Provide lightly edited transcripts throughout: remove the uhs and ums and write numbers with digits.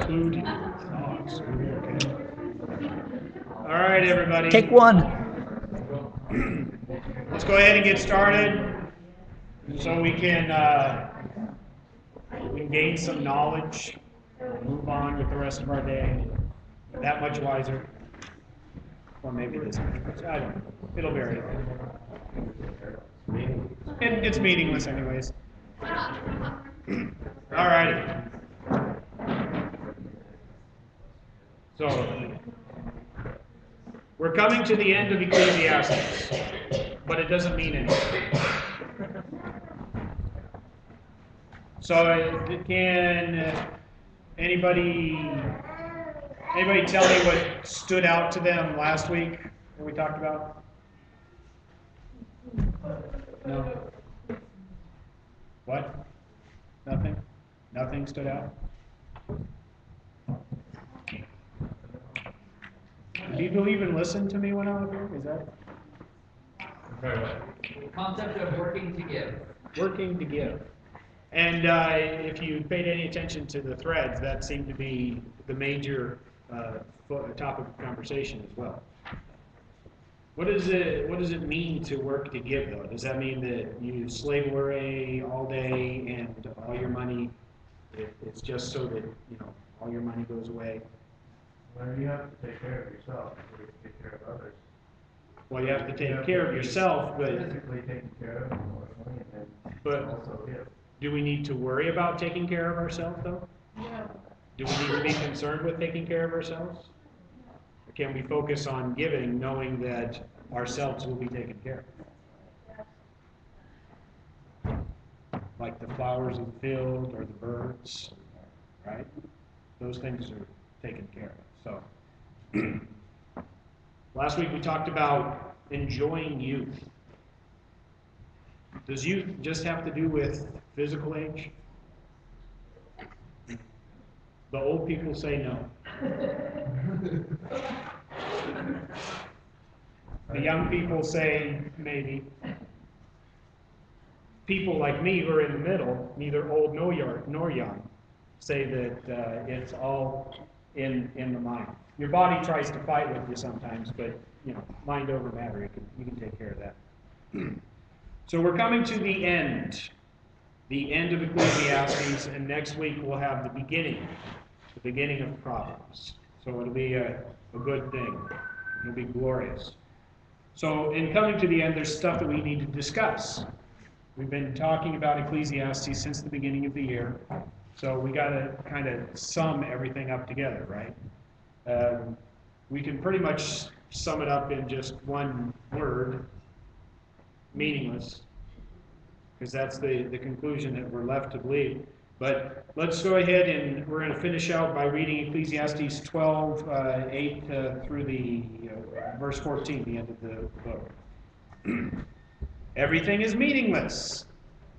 including thoughts. Okay. All right, everybody. Take one. Let's go ahead and get started so we can gain some knowledge, move on with the rest of our day. That much wiser. Or maybe this much wiser. I don't know. It'll vary. It's meaningless anyways. All right. So, we're coming to the end of Ecclesiastes, but it doesn't mean anything. So, can anybody tell me what stood out to them last week that we talked about? No. What? Nothing? Nothing stood out? Do people even listen to me when I'm up here? Is that? The concept of working to give. Working to give. And if you paid any attention to the threads, that seemed to be the major topic of conversation as well. What does it mean to work to give, though? Does that mean that you slave away all day and all your money, it's just so that, all your money goes away? Well, you have to take care of yourself before you take care of others. Well, you have to take care of yourself, but physically taking care of emotionally, and then also give. Do we need to worry about taking care of ourselves, though? Yeah. Do we need to be concerned with taking care of ourselves? Or can we focus on giving, knowing that ourselves will be taken care of? Like the flowers of the field or the birds, right? Those things are taken care of. So, last week we talked about enjoying youth. Does youth just have to do with physical age? The old people say no. The young people say maybe. People like me who are in the middle, neither old nor young, say that it's all in the mind. Your body tries to fight with you sometimes, but mind over matter, you can take care of that. So we're coming to the end of Ecclesiastes, and next week we'll have the beginning of Proverbs. So it'll be a good thing. It'll be glorious. So in coming to the end, there's stuff that we need to discuss. We've been talking about Ecclesiastes since the beginning of the year, so we got to kind of sum everything up together, right? We can pretty much sum it up in just one word: meaningless, because that's the conclusion that we're left to believe. But let's go ahead and we're going to finish out by reading Ecclesiastes 12, 8 through the verse 14, the end of the book. Everything is meaningless,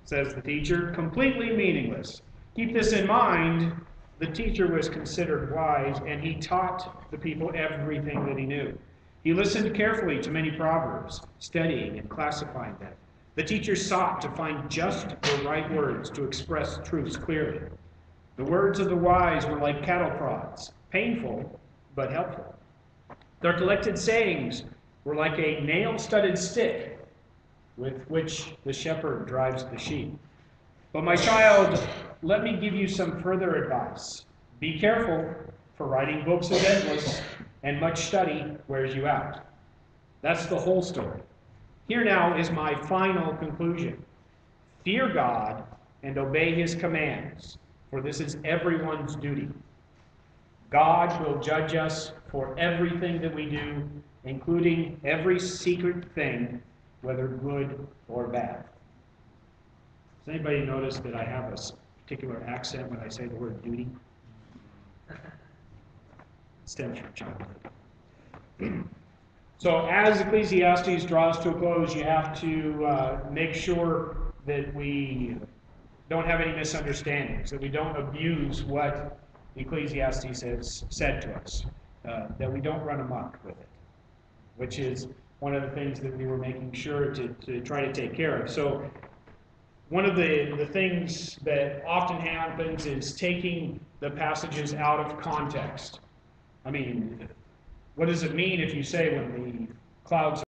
says the teacher, completely meaningless. Keep this in mind. The teacher was considered wise, and he taught the people everything that he knew. He listened carefully to many proverbs, studying and classifying them. The teacher sought to find just the right words to express truths clearly. The words of the wise were like cattle prods, painful but helpful. Their collected sayings were like a nail-studded stick with which the shepherd drives the sheep. But my child, let me give you some further advice. Be careful, for writing books is endless, and much study wears you out. That's the whole story. Here now is my final conclusion. Fear God and obey his commands, for this is everyone's duty. God will judge us for everything that we do, including every secret thing, whether good or bad. Does anybody notice that I have a particular accent when I say the word duty? It stems from childhood. So as Ecclesiastes draws to a close, you have to make sure that we don't have any misunderstandings, that we don't abuse what Ecclesiastes has said to us, that we don't run amok with it, which is one of the things that we were making sure to try to take care of. So one of the things that often happens is taking the passages out of context. I mean, what does it mean if you say when the clouds